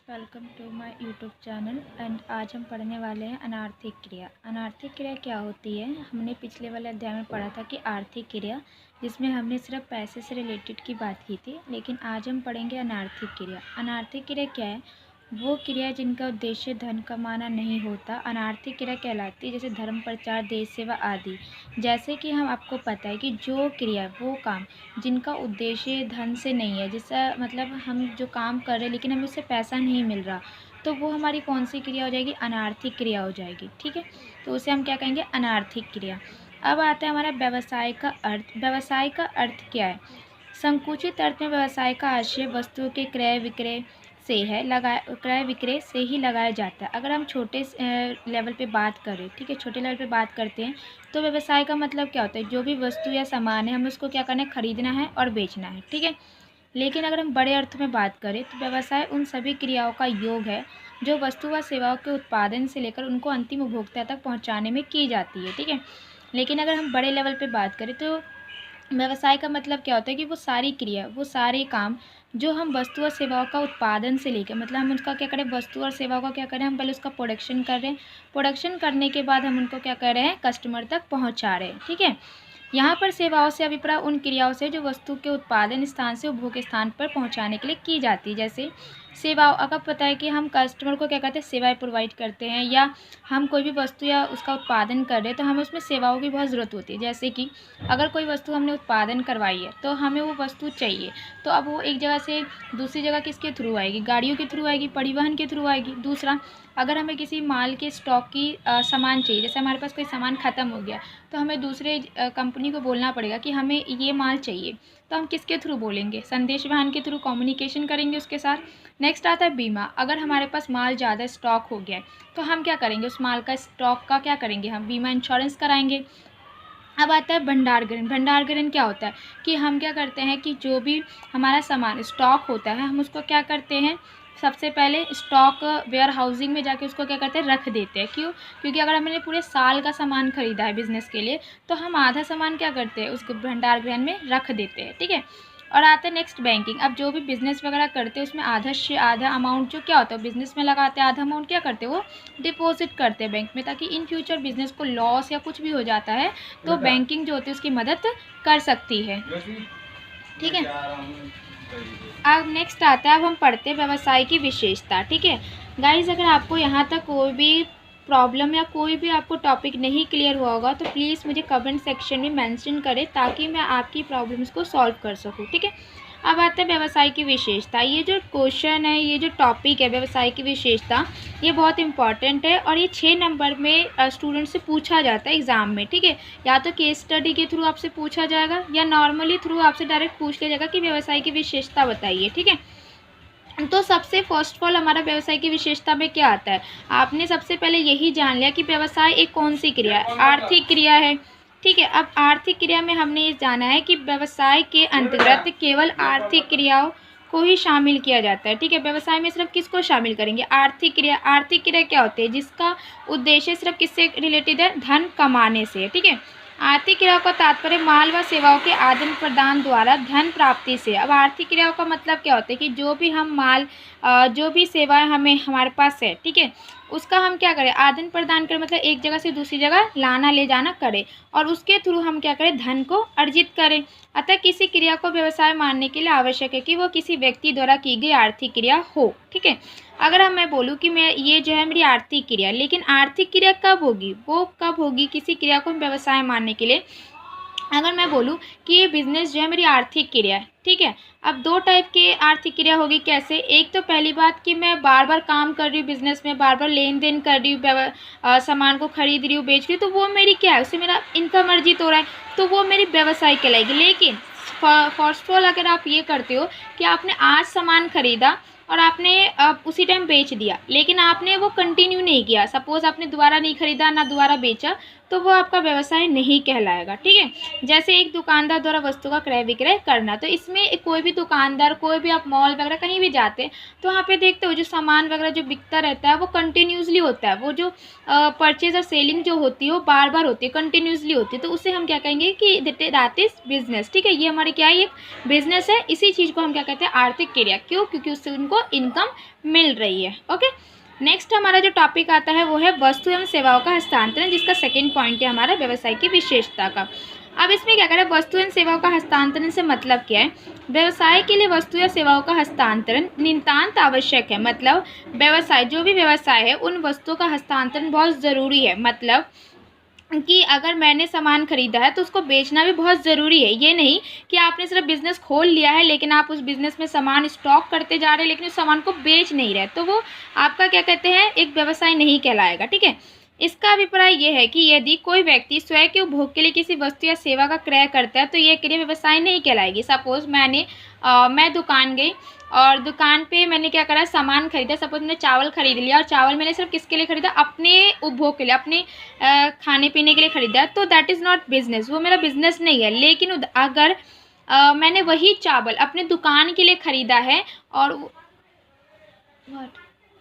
Welcome to my YouTube channel and आज हम पढ़ने वाले हैं अनार्थिक क्रिया। अनार्थिक क्रिया क्या होती है? हमने पिछले वाले अध्याय में पढ़ा था कि आर्थिक क्रिया, जिसमें हमने सिर्फ पैसे से रिलेटेड की बात की थी, लेकिन आज हम पढ़ेंगे अनार्थिक क्रिया। अनार्थिक क्रिया क्या है? वो क्रिया जिनका उद्देश्य धन कमाना नहीं होता अनार्थिक क्रिया कहलाती है, जैसे धर्म प्रचार, देश सेवा आदि। जैसे कि हम आपको पता है कि जो क्रिया, वो काम जिनका उद्देश्य धन से नहीं है, जिसका मतलब हम जो काम कर रहे हैं लेकिन हमें उससे पैसा नहीं मिल रहा, तो वो हमारी कौन सी क्रिया हो जाएगी? अनार्थिक क्रिया हो जाएगी। ठीक है, तो उसे हम क्या कहेंगे? अनार्थिक क्रिया। अब आता है हमारा व्यवसाय का अर्थ। व्यवसाय का अर्थ क्या है? संकुचित अर्थ में व्यवसाय का आशय वस्तुओं के क्रय विक्रय से है, क्रय विक्रय से ही लगाया जाता है। अगर हम छोटे लेवल पे बात करें, ठीक है, छोटे लेवल पे बात करते हैं, तो व्यवसाय का मतलब क्या होता है? जो भी वस्तु या सामान है, हमें उसको क्या करना है? खरीदना है और बेचना है। ठीक है, लेकिन अगर हम बड़े अर्थ में बात करें तो व्यवसाय उन सभी क्रियाओं का योग है जो वस्तु व सेवाओं के उत्पादन से लेकर उनको अंतिम उपभोक्ता तक पहुंचाने में की जाती है। ठीक है, लेकिन अगर हम बड़े लेवल पे बात करें तो व्यवसाय का मतलब क्या होता है कि वो सारी क्रिया, वो सारे काम जो हम वस्तु और सेवाओं का उत्पादन से लेकर, मतलब हम उसका क्या करें? वस्तु और सेवाओं का क्या करें? हम पहले उसका प्रोडक्शन कर रहे हैं, प्रोडक्शन करने के बाद हम उनको क्या कर रहे हैं? कस्टमर तक पहुंचा रहे हैं। ठीक है, यहाँ पर सेवाओं से अभिप्राय उन क्रियाओं से जो वस्तु के उत्पादन स्थान से उपभोग स्थान पर पहुँचाने के लिए की जाती है। जैसे सेवाओं, अगर पता है कि हम कस्टमर को क्या कहते हैं? सेवाएं प्रोवाइड करते हैं, या हम कोई भी वस्तु या उसका उत्पादन कर रहे हैं तो हमें उसमें सेवाओं की बहुत ज़रूरत होती है। जैसे कि अगर कोई वस्तु हमने उत्पादन करवाई है तो हमें वो वस्तु चाहिए, तो अब वो एक जगह से दूसरी जगह किसके थ्रू आएगी? गाड़ियों के थ्रू आएगी, परिवहन के थ्रू आएगी। दूसरा, अगर हमें किसी माल के स्टॉक की सामान चाहिए, जैसे हमारे पास कोई सामान ख़त्म हो गया, तो हमें दूसरे कंपनी को बोलना पड़ेगा कि हमें ये माल चाहिए, तो हम किसके थ्रू बोलेंगे? संदेश वाहन के थ्रू कम्युनिकेशन करेंगे उसके साथ। नेक्स्ट आता है बीमा। अगर हमारे पास माल ज़्यादा स्टॉक हो गया है तो हम क्या करेंगे? उस माल का स्टॉक का क्या करेंगे? हम बीमा इंश्योरेंस कराएंगे। अब आता है भंडारगृह। भंडारगृह क्या होता है कि हम क्या करते हैं कि जो भी हमारा सामान स्टॉक होता है, हम उसको क्या करते हैं? सबसे पहले स्टॉक वेयर हाउसिंग में जाके उसको क्या करते हैं? रख देते हैं। क्यों? क्योंकि अगर हमने पूरे साल का सामान खरीदा है बिजनेस के लिए, तो हम आधा सामान क्या करते हैं? उसको भंडारगृह में रख देते हैं। ठीक है, और आता है नेक्स्ट बैंकिंग। अब जो भी बिज़नेस वगैरह करते हैं उसमें आधा से आधा अमाउंट जो क्या होता है बिज़नेस में लगाते हैं, आधा अमाउंट क्या करते हैं? वो डिपॉजिट करते हैं बैंक में, ताकि इन फ्यूचर बिज़नेस को लॉस या कुछ भी हो जाता है तो बैंकिंग जो होती है उसकी मदद कर सकती है। ठीक है, अब नेक्स्ट आता है, अब हम पढ़ते हैं व्यवसाय की विशेषता। ठीक है गाइज, अगर आपको यहाँ तक कोई भी प्रॉब्लम या कोई भी आपको टॉपिक नहीं क्लियर हुआ होगा तो प्लीज़ मुझे कमेंट सेक्शन में मेंशन करें, ताकि मैं आपकी प्रॉब्लम्स को सॉल्व कर सकूँ। ठीक है, अब आता है व्यवसाय की विशेषता। ये जो क्वेश्चन है, ये जो टॉपिक है व्यवसाय की विशेषता, ये बहुत इंपॉर्टेंट है और ये 6 नंबर में स्टूडेंट से पूछा जाता है एग्ज़ाम में। ठीक है, या तो केस स्टडी के थ्रू आपसे पूछा जाएगा या नॉर्मली थ्रू आपसे डायरेक्ट पूछ लिया जाएगा कि व्यवसाय की विशेषता बताइए। ठीक है, तो सबसे फर्स्ट ऑफ ऑल हमारा व्यवसाय की विशेषता में क्या आता है? आपने सबसे पहले यही जान लिया कि व्यवसाय एक कौन सी क्रिया है? आर्थिक क्रिया है। ठीक है, अब आर्थिक क्रिया में हमने ये जाना है कि व्यवसाय के अंतर्गत केवल आर्थिक क्रियाओं को ही शामिल किया जाता है। ठीक है, व्यवसाय में सिर्फ किसको शामिल करेंगे? आर्थिक क्रिया। आर्थिक क्रिया क्या होती है? जिसका उद्देश्य सिर्फ किससे रिलेटेड है? धन कमाने से। ठीक है, आर्थिक क्रियाओं का तात्पर्य माल व सेवाओं के आदान प्रदान द्वारा धन प्राप्ति से। अब आर्थिक क्रियाओं का मतलब क्या होता है कि जो भी हम माल, जो भी सेवाएं हमें हमारे पास है, ठीक है, उसका हम क्या करें? आदान प्रदान करें, मतलब एक जगह से दूसरी जगह लाना ले जाना करें, और उसके थ्रू हम क्या करें? धन को अर्जित करें। अतः किसी क्रिया को व्यवसाय मानने के लिए आवश्यक है कि वो किसी व्यक्ति द्वारा की गई आर्थिक क्रिया हो। ठीक है, अगर मैं बोलूँ कि मैं ये जो है मेरी आर्थिक क्रिया, लेकिन आर्थिक क्रिया कब होगी? वो कब होगी किसी क्रिया को व्यवसाय मानने के लिए? अगर मैं बोलूँ कि ये बिज़नेस जो है मेरी आर्थिक क्रिया है। ठीक है, अब 2 टाइप की आर्थिक क्रिया होगी। कैसे? एक तो पहली बात कि मैं बार बार काम कर रही हूँ बिज़नेस में, बार बार लेन देन कर रही हूँ, सामान को खरीद रही हूँ, बेच रही हूँ, तो वो मेरी क्या है? उससे मेरा इनकम अर्जित हो रहा है, तो वो मेरी व्यवसाय कहलाएगी। लेकिन फर्स्ट ऑफ ऑल अगर आप ये करते हो कि आपने आज सामान खरीदा और आपने उसी टाइम बेच दिया, लेकिन आपने वो कंटिन्यू नहीं किया, सपोज़ आपने दोबारा नहीं खरीदा ना दोबारा बेचा, तो वो आपका व्यवसाय नहीं कहलाएगा। ठीक है, जैसे एक दुकानदार द्वारा वस्तु का क्रय विक्रय करना, तो इसमें कोई भी दुकानदार, कोई भी आप मॉल वगैरह कहीं भी जाते हैं तो वहाँ पे देखते हो जो सामान वगैरह जो बिकता रहता है वो कंटिन्यूसली होता है, वो जो परचेज और सेलिंग जो होती है वो बार बार होती है, कंटिन्यूसली होती है, तो उसे हम क्या कहेंगे कि दैट इज बिजनेस। ठीक है, ये हमारी क्या है, एक बिजनेस है। इसी चीज़ को हम क्या कहते हैं, आर्थिक क्रिया। क्यों? क्योंकि उससे उनको इनकम मिल रही है। ओके, नेक्स्ट हमारा जो टॉपिक आता है वो है वस्तु एवं सेवाओं का हस्तांतरण, जिसका सेकंड पॉइंट है हमारा व्यवसाय की विशेषता का। अब इसमें क्या करें, वस्तु एवं सेवाओं का हस्तांतरण से मतलब क्या है? व्यवसाय के लिए वस्तु या सेवाओं का हस्तांतरण नितांत आवश्यक है। मतलब व्यवसाय, जो भी व्यवसाय है उन वस्तुओं का हस्तांतरण बहुत ज़रूरी है। मतलब कि अगर मैंने सामान खरीदा है तो उसको बेचना भी बहुत ज़रूरी है। ये नहीं कि आपने सिर्फ बिज़नेस खोल लिया है लेकिन आप उस बिज़नेस में सामान स्टॉक करते जा रहे हैं लेकिन उस सामान को बेच नहीं रहे, तो वो आपका क्या कहते हैं, एक व्यवसाय नहीं कहलाएगा। ठीक है, इसका अभिप्राय ये है कि यदि कोई व्यक्ति स्वयं के उपभोग के लिए किसी वस्तु या सेवा का क्रय करता है तो ये क्रिया व्यवसाय नहीं कहलाएगी। सपोज़ मैं दुकान गई और दुकान पे मैंने क्या करा, सामान खरीदा। सपोज मैंने चावल खरीद लिया और चावल मैंने सिर्फ किसके लिए खरीदा, अपने उपभोग के लिए, अपने खाने पीने के लिए खरीदा, तो दैट इज़ नॉट बिजनेस, वो मेरा बिजनेस नहीं है। लेकिन अगर मैंने वही चावल अपने दुकान के लिए खरीदा है और